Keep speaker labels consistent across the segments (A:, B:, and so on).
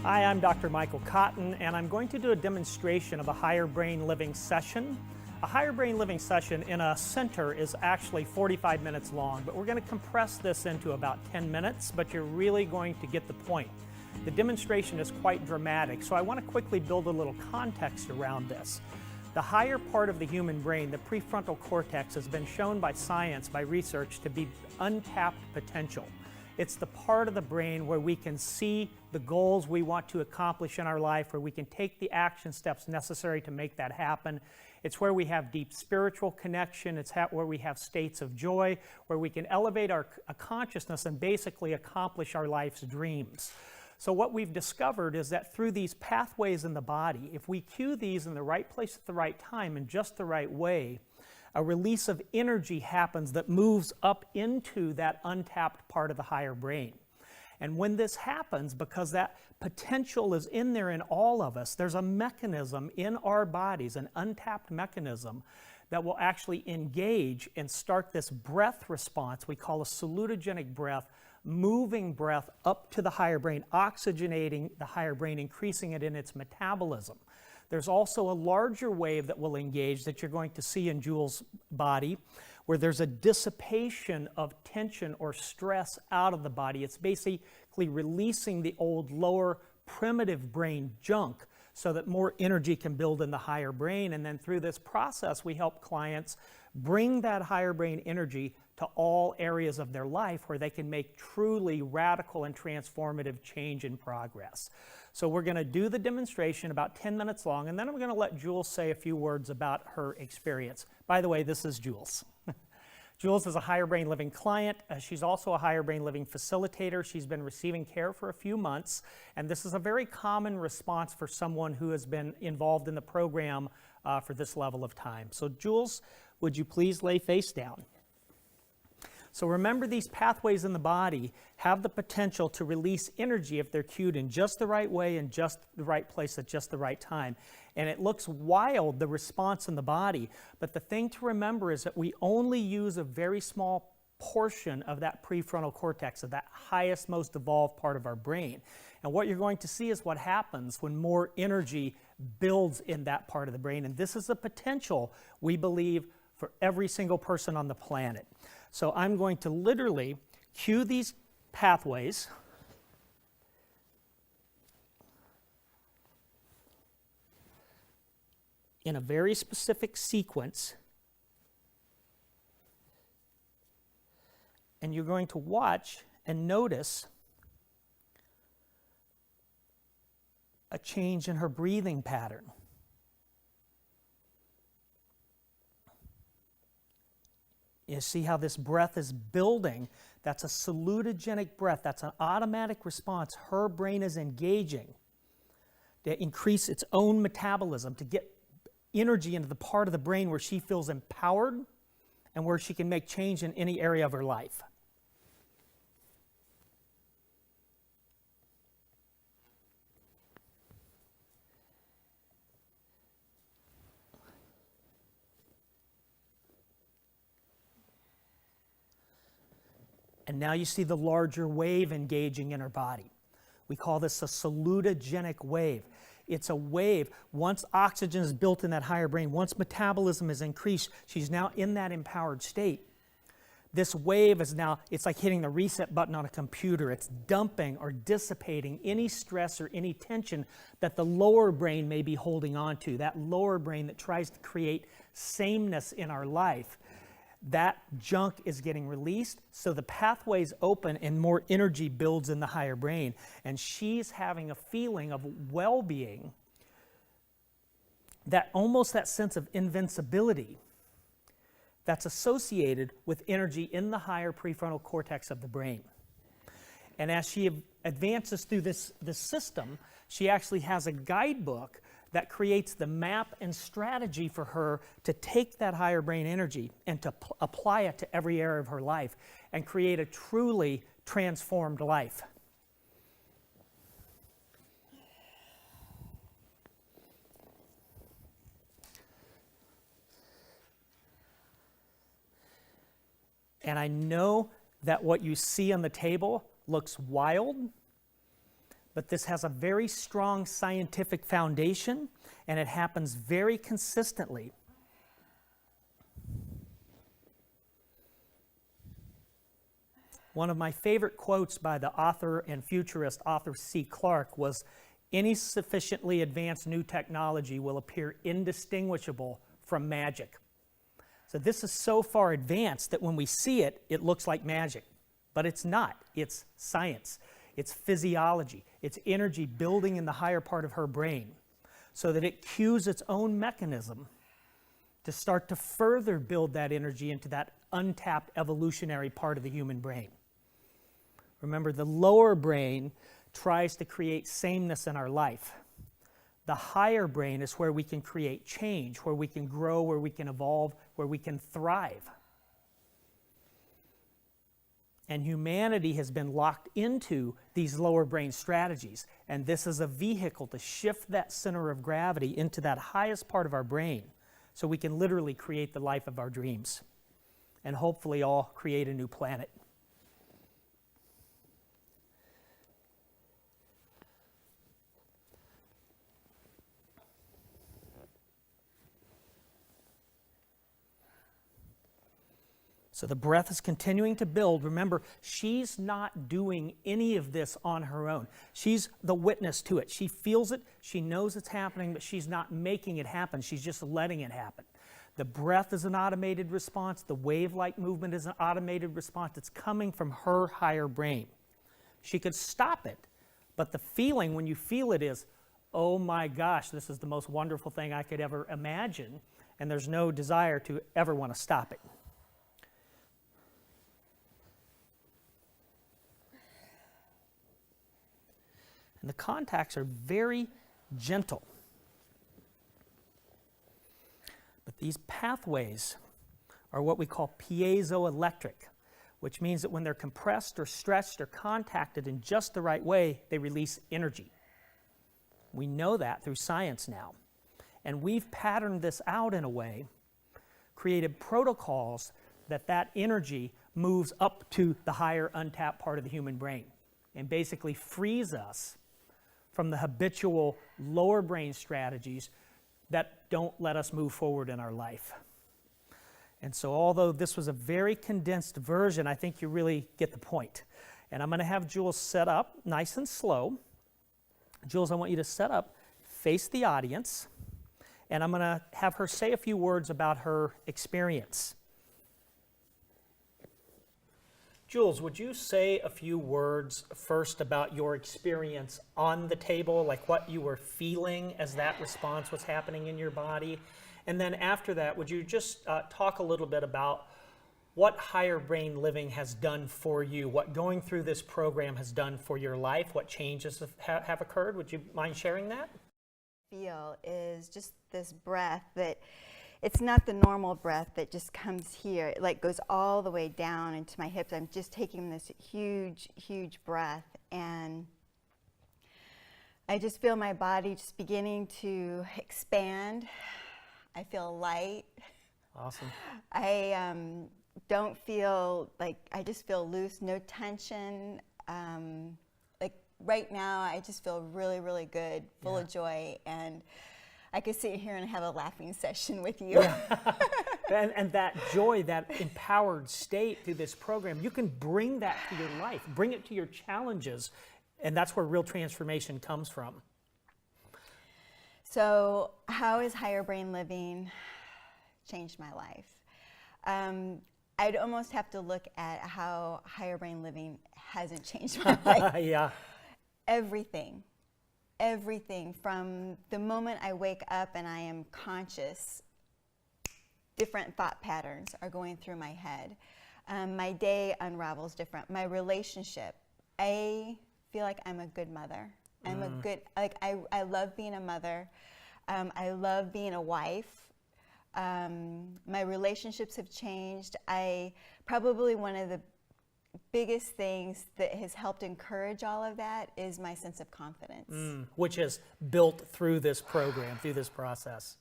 A: Hi, I'm Dr. Michael Cotton, and I'm going to do a demonstration of a higher brain living session. A higher brain living session in a center is actually 45 minutes long, but we're going to compress this into about 10 minutes, but you're really going to get the point. The demonstration is quite dramatic, so I want to quickly build a little context around this. The higher part of the human brain, the prefrontal cortex, has been shown by science, by research, to be untapped potential. It's the part of the brain where we can see the goals we want to accomplish in our life, where we can take the action steps necessary to make that happen. It's where we have deep spiritual connection. It's where we have states of joy, where we can elevate our consciousness and basically accomplish our life's dreams. So what we've discovered is that through these pathways in the body, if we cue these in the right place at the right time in just the right way, a release of energy happens that moves up into that untapped part of the higher brain. And when this happens, because that potential is in there in all of us, there's a mechanism in our bodies, an untapped mechanism, that will actually engage and start this breath response we call a salutogenic breath, moving breath up to the higher brain, oxygenating the higher brain, increasing it in its metabolism. There's also a larger wave that will engage that you're going to see in Jules' body, where there's a dissipation of tension or stress out of the body. It's basically releasing the old lower primitive brain junk so that more energy can build in the higher brain. And then through this process, we help clients bring that higher brain energy to all areas of their life where they can make truly radical and transformative change and progress. So we're going to do the demonstration about 10 minutes long, and then I'm going to let Jules say a few words about her experience. By the way, this is Jules. Jules is a higher brain living client. She's also a higher brain living facilitator. She's been receiving care for a few months, and this is a very common response for someone who has been involved in the program for this level of time. So Jules, would you please lay face down? So remember, these pathways in the body have the potential to release energy if they're cued in just the right way in just the right place at just the right time. And it looks wild, the response in the body, but the thing to remember is that we only use a very small portion of that prefrontal cortex, of that highest, most evolved part of our brain. And what you're going to see is what happens when more energy builds in that part of the brain. And this is the potential, we believe, for every single person on the planet. So I'm going to literally cue these pathways in a very specific sequence, and you're going to watch and notice a change in her breathing pattern. You see how this breath is building. That's a salutogenic breath. That's an automatic response. Her brain is engaging to increase its own metabolism, to get energy into the part of the brain where she feels empowered and where she can make change in any area of her life. And now you see the larger wave engaging in her body. We call this a salutogenic wave. It's a wave. Once oxygen is built in that higher brain, once metabolism is increased, she's now in that empowered state. This wave is now, it's like hitting the reset button on a computer. It's dumping or dissipating any stress or any tension that the lower brain may be holding on to, that lower brain that tries to create sameness in our life. That junk is getting released, so the pathways open and more energy builds in the higher brain. And she's having a feeling of well-being, that almost that sense of invincibility that's associated with energy in the higher prefrontal cortex of the brain. And as she advances through this system, she actually has a guidebook that creates the map and strategy for her to take that higher brain energy and to apply it to every area of her life and create a truly transformed life. And I know that what you see on the table looks wild, But this has a very strong scientific foundation, and it happens very consistently. One of my favorite quotes by the author and futurist Arthur C. Clarke was, "Any sufficiently advanced new technology will appear indistinguishable from magic." So this is so far advanced that when we see it, it looks like magic. But it's not. It's science. It's physiology. It's energy building in the higher part of her brain so that it cues its own mechanism to start to further build that energy into that untapped evolutionary part of the human brain. Remember, the lower brain tries to create sameness in our life. The higher brain is where we can create change, where we can grow, where we can evolve, where we can thrive. And humanity has been locked into these lower brain strategies. And this is a vehicle to shift that center of gravity into that highest part of our brain so we can literally create the life of our dreams and hopefully all create a new planet. So the breath is continuing to build. Remember, she's not doing any of this on her own. She's the witness to it. She feels it, she knows it's happening, but she's not making it happen. She's just letting it happen. The breath is an automated response. The wave-like movement is an automated response. It's coming from her higher brain. She could stop it, but the feeling when you feel it is, oh my gosh, this is the most wonderful thing I could ever imagine, and there's no desire to ever want to stop it. And the contacts are very gentle. But these pathways are what we call piezoelectric, which means that when they're compressed or stretched or contacted in just the right way, they release energy. We know that through science now. And we've patterned this out in a way, created protocols that energy moves up to the higher untapped part of the human brain and basically frees us from the habitual lower brain strategies that don't let us move forward in our life. And so although this was a very condensed version, I think you really get the point. And I'm going to have Jules set up nice and slow. Jules, I want you to set up, face the audience, and I'm going to have her say a few words about her experience. Jules, would you say a few words first about your experience on the table, like what you were feeling as that response was happening in your body? And then after that, would you just talk a little bit about what higher brain living has done for you, what going through this program has done for your life, what changes have occurred? Would you mind sharing that?
B: Feel is just this breath that it's not the normal breath that just comes here. It like goes all the way down into my hips. I'm just taking this huge, huge breath, and I just feel my body just beginning to expand. I feel light.
A: Awesome.
B: I don't feel like, I just feel loose, no tension. Like right now, I just feel really, really good, full of joy, and I could sit here and have a laughing session with you.
A: Yeah. and that joy, that empowered state through this program, you can bring that to your life, bring it to your challenges, and that's where real transformation comes from.
B: So how has higher brain living changed my life? I'd almost have to look at how higher brain living hasn't changed my life.
A: Yeah.
B: Everything from the moment I wake up and I am conscious, different thought patterns are going through my head. My day unravels different. My relationship, I feel like I'm a good mother. I'm a good, like I love being a mother. I love being a wife. My relationships have changed. Probably one of the biggest things that has helped encourage all of that is my sense of confidence.
A: Which is built through this program, through this process.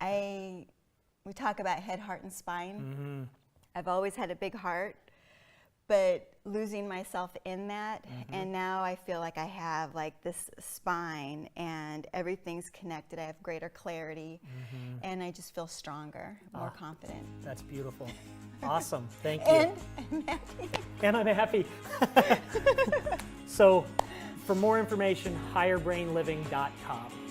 B: We talk about head, heart, and spine. I've always had a big heart, but losing myself in that, and now I feel like I have like this spine and everything's connected. I have greater clarity, and I just feel stronger, more confident.
A: That's beautiful. Awesome. Thank you.
B: And I'm happy.
A: And I'm happy. So for more information, higherbrainliving.com.